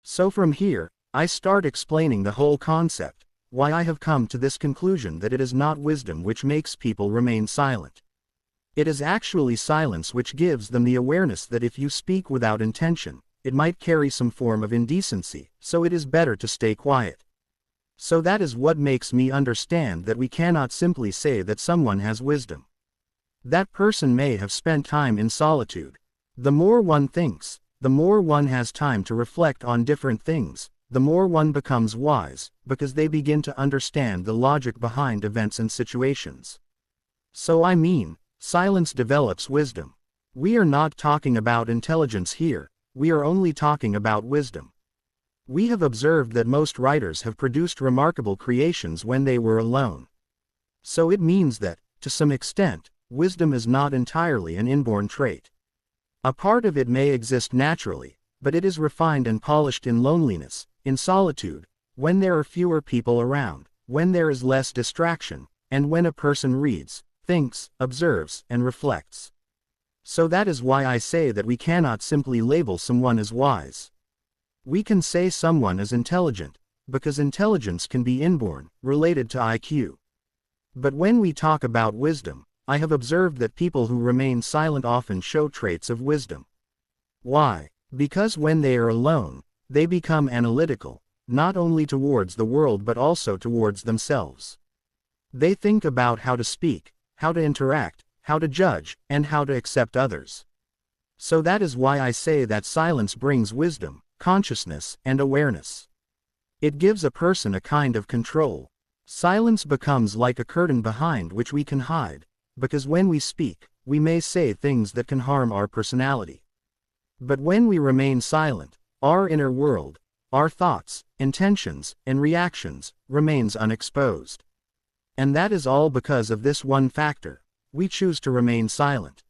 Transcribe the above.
So from here, I start explaining the whole concept, why I have come to this conclusion that it is not wisdom which makes people remain silent. It is actually silence which gives them the awareness that if you speak without intention, it might carry some form of indecency, so it is better to stay quiet. So that is what makes me understand that we cannot simply say that someone has wisdom. That person may have spent time in solitude. The more one thinks, the more one has time to reflect on different things, the more one becomes wise, because they begin to understand the logic behind events and situations. So I mean, silence develops wisdom. We are not talking about intelligence here, we are only talking about wisdom. We have observed that most writers have produced remarkable creations when they were alone. So it means that, to some extent, wisdom is not entirely an inborn trait. A part of it may exist naturally, but it is refined and polished in loneliness, in solitude, when there are fewer people around, when there is less distraction, and when a person reads, thinks, observes, and reflects. So that is why I say that we cannot simply label someone as wise. We can say someone is intelligent, because intelligence can be inborn, related to IQ. But when we talk about wisdom, I have observed that people who remain silent often show traits of wisdom. Why? Because when they are alone, they become analytical, not only towards the world but also towards themselves. They think about how to speak, how to interact, how to judge, and how to accept others. So that is why I say that silence brings wisdom, consciousness, and awareness. It gives a person a kind of control. Silence becomes like a curtain behind which we can hide, because when we speak, we may say things that can harm our personality. But when we remain silent, our inner world, our thoughts, intentions, and reactions, remains unexposed. And that is all because of this one factor: we choose to remain silent.